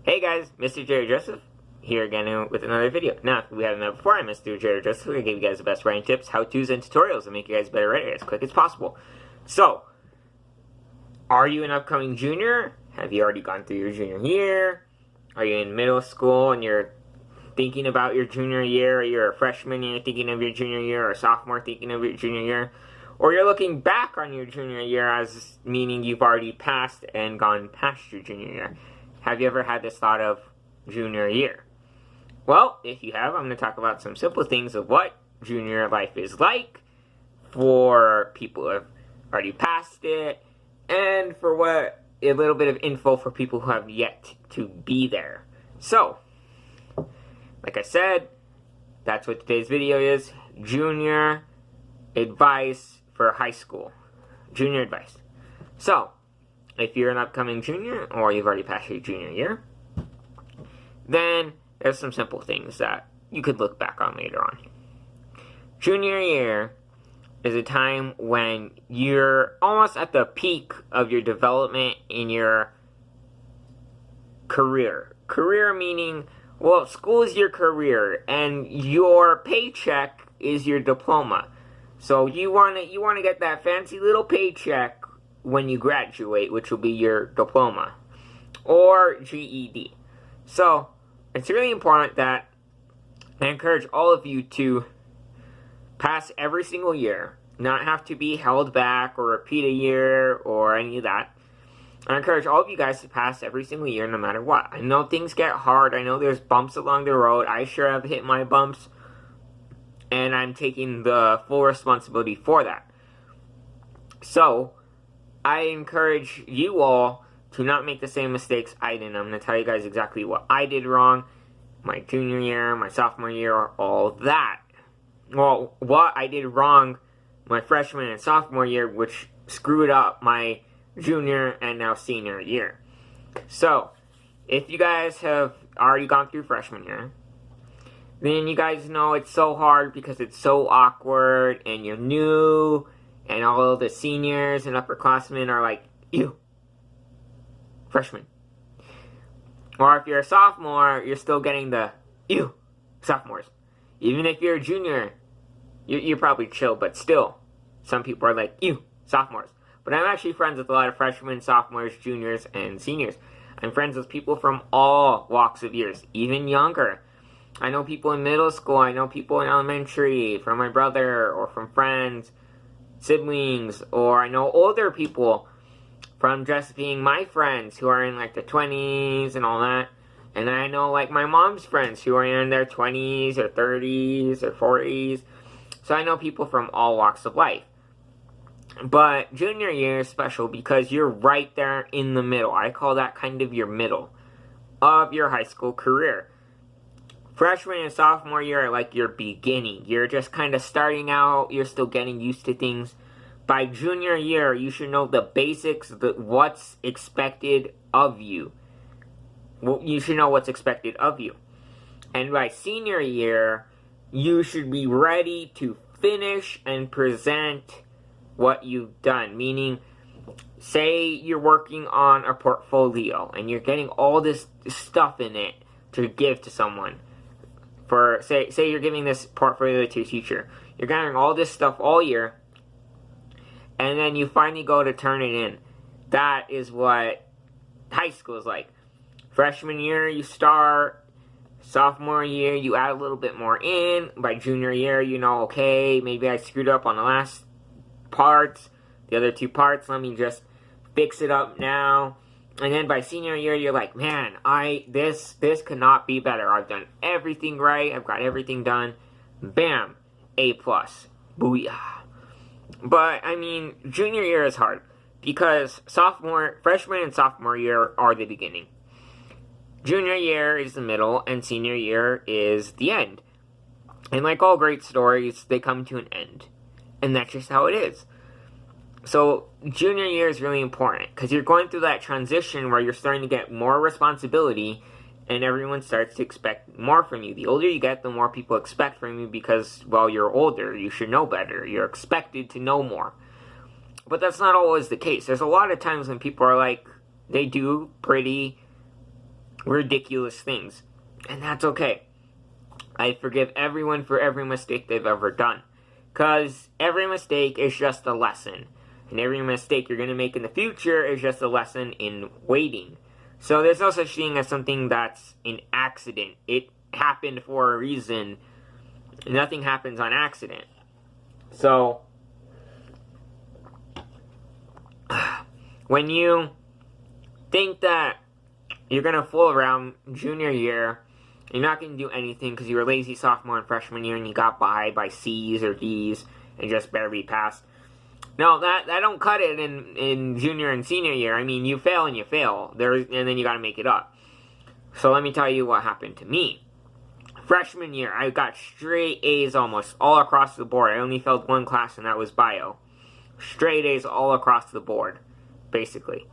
Hey guys, MrJCallMeJoker here again with another video. Now, if we haven't met before, I'm MrJCallMeJoker. We're going to give you guys the best writing tips, how-tos, and tutorials to make you guys better writer as quick as possible. So, are you an upcoming junior? Have you already gone through your junior year? Are you in middle school and you're thinking about your junior year? Or you're a freshman and you're thinking of your junior year, or a sophomore thinking of your junior year? Or you're looking back on your junior year as meaning you've already passed and gone past your junior year. Have you ever had this thought of junior year? Well, if you have, I'm going to talk about some simple things of what junior life is like for people who have already passed it, and for what a little bit of info for people who have yet to be there. So, like I said, that's what today's video is. Junior advice for high school. Junior advice. So, if you're an upcoming junior, or you've already passed your junior year, then there's some simple things that you could look back on later on. Junior year is a time when you're almost at the peak of your development in your career. Career meaning, well, school is your career, and your paycheck is your diploma. So you want to get that fancy little paycheck when you graduate, which will be your diploma or GED. So it's really important that I encourage all of you to pass every single year, not have to be held back or repeat a year or any of that. I encourage all of you guys to pass every single year no matter what. I know things get hard. I know there's bumps along the road. I sure have hit my bumps, and I'm taking the full responsibility for that. So I encourage you all to not make the same mistakes I did. I'm going to tell you guys exactly what I did wrong my junior year, my sophomore year, all that. Well, what I did wrong my freshman and sophomore year, which screwed up my junior and now senior year. So, if you guys have already gone through freshman year, then you guys know it's so hard because it's so awkward and you're new, and all of the seniors and upperclassmen are like, ew, freshman. Or if you're a sophomore, you're still getting the, ew, sophomores. Even if you're a junior, you're probably chill, but still, some people are like, ew, sophomores. But I'm actually friends with a lot of freshmen, sophomores, juniors, and seniors. I'm friends with people from all walks of years, even younger. I know people in middle school, I know people in elementary, from my brother, or from friends, siblings, or I know older people from just being my friends who are in like the 20s and all that. And I know like my mom's friends who are in their 20s or 30s or 40s. So I know people from all walks of life. But junior year is special because you're right there in the middle. I call that kind of your middle of your high school career. Freshman and sophomore year are like your beginning. You're just kind of starting out. You're still getting used to things. By junior year, you should know the basics, what's expected of you. You should know what's expected of you. And by senior year, you should be ready to finish and present what you've done. Meaning, say you're working on a portfolio and you're getting all this stuff in it to give to someone. For say you're giving this portfolio to a teacher. You're gathering all this stuff all year, and then you finally go to turn it in. That is what high school is like. Freshman year, you start. Sophomore year, you add a little bit more in. By junior year, you know, okay, maybe I screwed up on the last parts. The other two parts, let me just fix it up now. And then by senior year, you're like, man, this could not be better. I've done everything right. I've got everything done. Bam, A+. Booyah. But, I mean, junior year is hard because freshman and sophomore year are the beginning. Junior year is the middle, and senior year is the end. And like all great stories, they come to an end. And that's just how it is. So, junior year is really important because you're going through that transition where you're starting to get more responsibility and everyone starts to expect more from you. The older you get, the more people expect from you because, well, you're older. You should know better. You're expected to know more. But that's not always the case. There's a lot of times when people are like, they do pretty ridiculous things. And that's okay. I forgive everyone for every mistake they've ever done. Because every mistake is just a lesson. And every mistake you're going to make in the future is just a lesson in waiting. So there's no such thing as something that's an accident. It happened for a reason. Nothing happens on accident. So, when you think that you're going to fool around junior year, you're not going to do anything because you were lazy sophomore and freshman year and you got by C's or D's and just barely passed. No, that don't cut it in junior and senior year. I mean, you fail and you fail, and then you got to make it up. So let me tell you what happened to me. Freshman year, I got straight A's almost all across the board. I only failed one class, and that was bio. Straight A's all across the board, basically.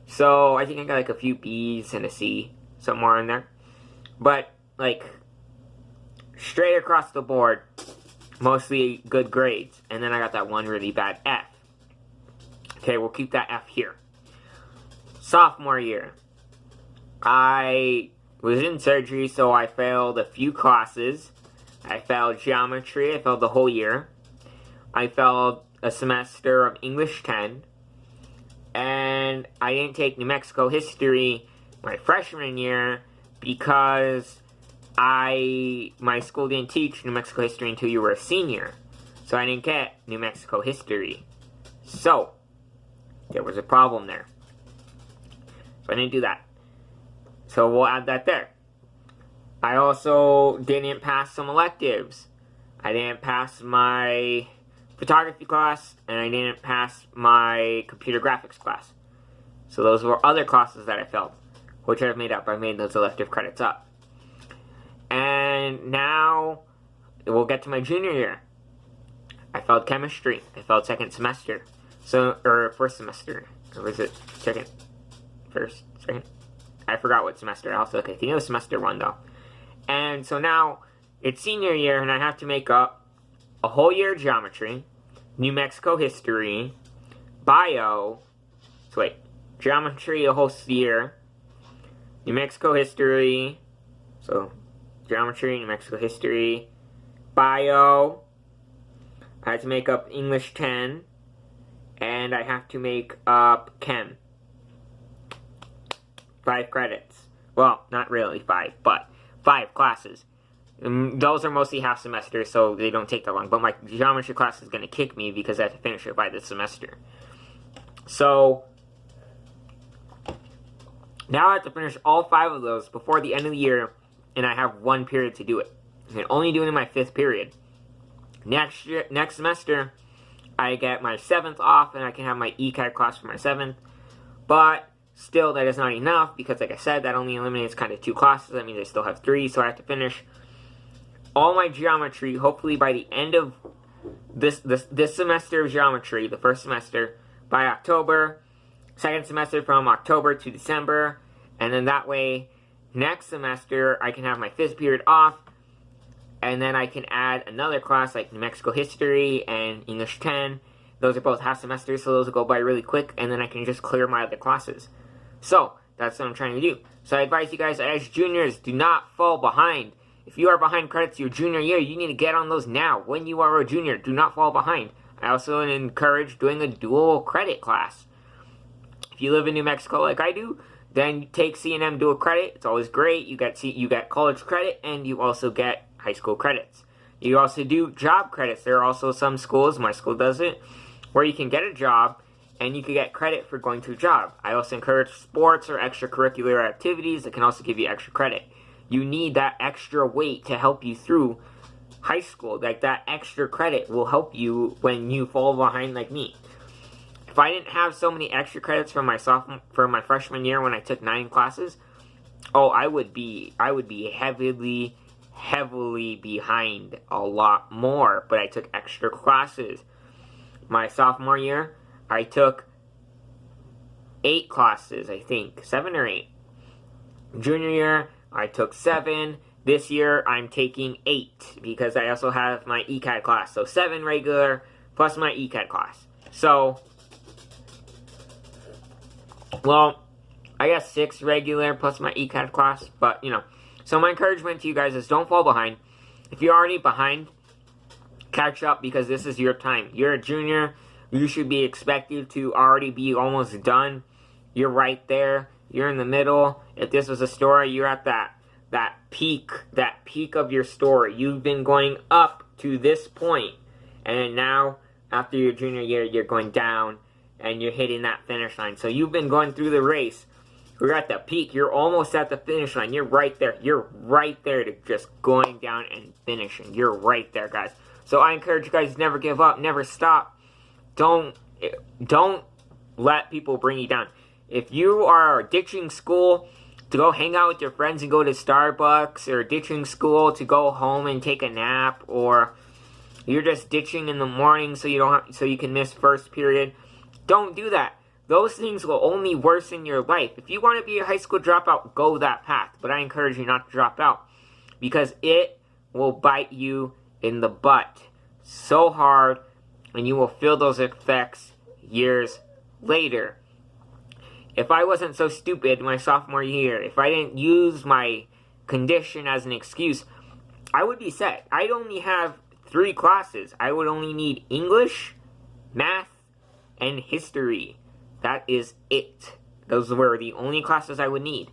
So I think I got like a few B's and a C somewhere in there. But, like, straight across the board, mostly good grades. And then I got that one really bad F. Okay, we'll keep that F here. Sophomore year, I was in surgery, so I failed a few classes. I failed geometry. I failed the whole year. I failed a semester of English 10. And I didn't take New Mexico history my freshman year because my school didn't teach New Mexico history until you were a senior. So I didn't get New Mexico history. So, there was a problem there. So I didn't do that. So we'll add that there. I also didn't pass some electives. I didn't pass my photography class, and I didn't pass my computer graphics class. So those were other classes that I failed, which I've made up. I made those elective credits up. And now, we'll get to my junior year. I failed chemistry. I failed second semester. Or first semester. Or was it second? First? Second? I forgot what semester. I'll have to look. I think it was semester 1, though. And so now, it's senior year, and I have to make up a whole year of geometry, New Mexico history, bio, so wait, geometry a whole year, New Mexico history, so geometry, New Mexico history, bio, I have to make up English 10, and I have to make up chem. 5 credits. Well, not really 5, but 5 classes. Those are mostly half semesters, so they don't take that long. But my geometry class is going to kick me because I have to finish it by this semester. So, now I have to finish all 5 of those before the end of the year, and I have 1 period to do it. I can only do it in my 5th period. Next semester, I get my 7th off, and I can have my ECAD class for my 7th. But still, that is not enough, because like I said, that only eliminates kind of 2 classes. That means I still have 3, so I have to finish all my geometry, hopefully by the end of this semester of geometry, the first semester, by October. Second semester from October to December. And then that way, next semester, I can have my 5th period off. And then I can add another class like New Mexico history and English 10. Those are both half semesters, so those will go by really quick. And then I can just clear my other classes. So, that's what I'm trying to do. So I advise you guys, as juniors, do not fall behind. If you are behind credits your junior year, you need to get on those now. When you are a junior, do not fall behind. I also encourage doing a dual credit class. If you live in New Mexico like I do, then take C&M dual credit. It's always great. You get college credit, and you also get high school credits. You also do job credits. There are also some schools, my school does it, where you can get a job, and you can get credit for going to a job. I also encourage sports or extracurricular activities that can also give you extra credit. You need that extra weight to help you through high school. Like, that extra credit will help you when you fall behind like me. If I didn't have so many extra credits for my freshman year when I took 9 classes, I would be heavily behind a lot more. But I took extra classes. My sophomore year, I took 8 classes, I think. 7 or 8. Junior year, I took 7. This year, I'm taking 8 because I also have my ECAD class. So 7 regular plus my ECAD class. So, well, I got 6 regular plus my ECAD class, but, you know. So my encouragement to you guys is don't fall behind. If you're already behind, catch up because this is your time. You're a junior. You should be expected to already be almost done. You're right there. You're in the middle. If this was a story, you're at that peak of your story. You've been going up to this point, and now after your junior year, you're going down, and you're hitting that finish line. So you've been going through the race. You're at the peak. You're almost at the finish line. You're right there. You're right there to just going down and finishing. You're right there, guys. So I encourage you guys, never give up, never stop. Don't let people bring you down. If you are ditching school to go hang out with your friends and go to Starbucks, or ditching school to go home and take a nap, or you're just ditching in the morning so you can miss first period, don't do that. Those things will only worsen your life. If you want to be a high school dropout, go that path. But I encourage you not to drop out, because it will bite you in the butt so hard, and you will feel those effects years later. If I wasn't so stupid my sophomore year, if I didn't use my condition as an excuse, I would be set. I'd only have 3 classes. I would only need English, math, and history. That is it. Those were the only classes I would need.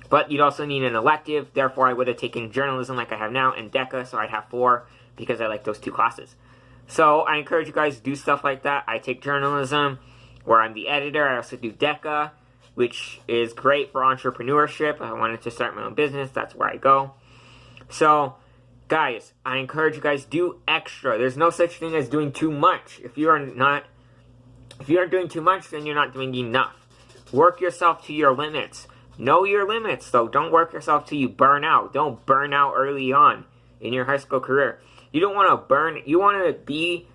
But you'd also need an elective, therefore I would have taken journalism like I have now, and DECA, so I'd have 4, because I like those 2 classes. So I encourage you guys to do stuff like that. I take journalism, where I'm the editor. I also do DECA, which is great for entrepreneurship. I wanted to start my own business. That's where I go. So, guys, I encourage you guys, do extra. There's no such thing as doing too much. If you aren't doing too much, then you're not doing enough. Work yourself to your limits. Know your limits, though. Don't work yourself till you burn out. Don't burn out early on in your high school career. You don't want to burn. You want to be...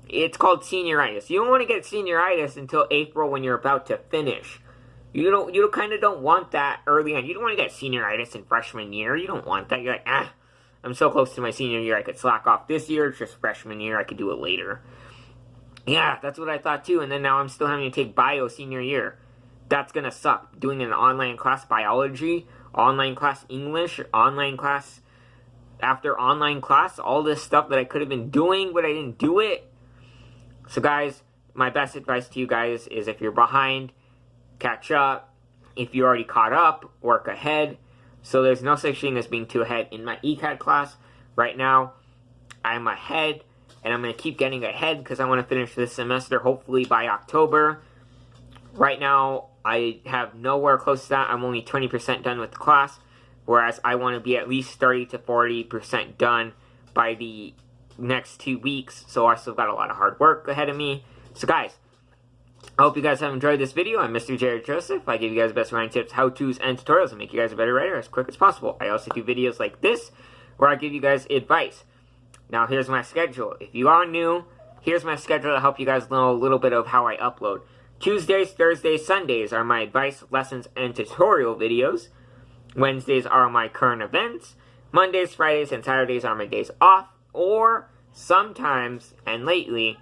It's called senioritis. You don't want to get senioritis until April when you're about to finish. You kind of don't want that early on. You don't want to get senioritis in freshman year. You don't want that. You're like, I'm so close to my senior year, I could slack off this year. It's just freshman year. I could do it later. Yeah, that's what I thought too. And then now I'm still having to take bio senior year. That's going to suck. Doing an online class biology, online class English, online class after online class, all this stuff that I could have been doing, but I didn't do it. So guys, my best advice to you guys is if you're behind, catch up. If you're already caught up, work ahead. So there's no such thing as being too ahead. In my ECAD class, right now, I'm ahead. And I'm going to keep getting ahead because I want to finish this semester hopefully by October. Right now, I have nowhere close to that. I'm only 20% done with the class. Whereas I want to be at least 30 to 40% done by the next 2 weeks. So I still got a lot of hard work ahead of me. So guys, I hope you guys have enjoyed this video. I'm Mr. Jared Joseph. I give you guys the best writing tips, how-tos, and tutorials to make you guys a better writer as quick as possible. I also do videos like this where I give you guys advice. Now, here's my schedule. If you are new, here's my schedule to help you guys know a little bit of how I upload. Tuesdays, Thursdays, Sundays are my advice, lessons, and tutorial videos. Wednesdays are my current events. Mondays, Fridays, and Saturdays are my days off. Or sometimes, and lately,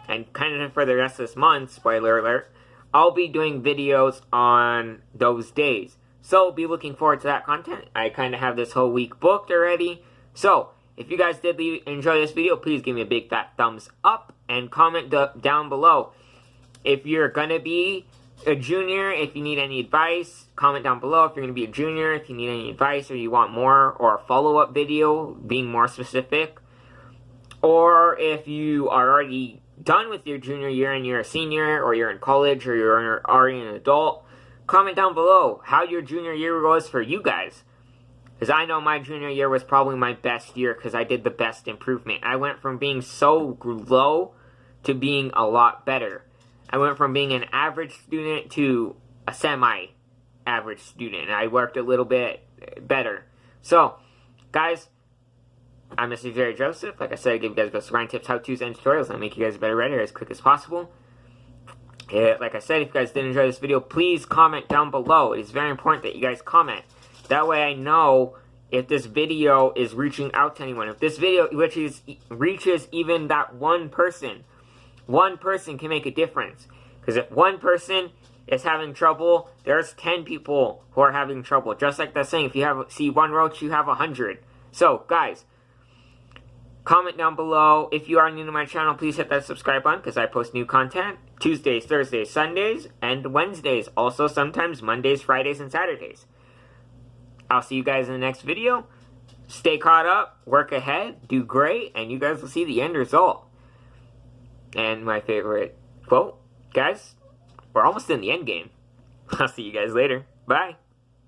and kind of for the rest of this month, spoiler alert, I'll be doing videos on those days. So, be looking forward to that content. I kind of have this whole week booked already. So, if you guys did enjoy this video, please give me a big fat thumbs up and comment down below. If you're going to be a junior, if you need any advice, comment down below. If you're going to be a junior, if you need any advice or you want more, or a follow-up video being more specific. Or if you are already done with your junior year and you're a senior, or you're in college, or you're already an adult, comment down below how your junior year was for you guys. Because I know my junior year was probably my best year because I did the best improvement. I went from being so low to being a lot better. I went from being an average student to a semi-average student. And I worked a little bit better. So, guys, I'm Mr. Jared Joseph. Like I said, I give you guys best writing tips, how-tos, and tutorials that make you guys a better writer as quick as possible. Like I said, if you guys did enjoy this video, please comment down below. It is very important that you guys comment. That way I know if this video is reaching out to anyone. If this video reaches even that one person can make a difference. Because if one person is having trouble, there's 10 people who are having trouble. Just like that saying, if you see one roach, you have 100. So, guys, comment down below. If you are new to my channel, please hit that subscribe button because I post new content Tuesdays, Thursdays, Sundays, and Wednesdays. Also, sometimes Mondays, Fridays, and Saturdays. I'll see you guys in the next video. Stay caught up, work ahead, do great, and you guys will see the end result. And my favorite quote, guys, we're almost in the end game. I'll see you guys later. Bye.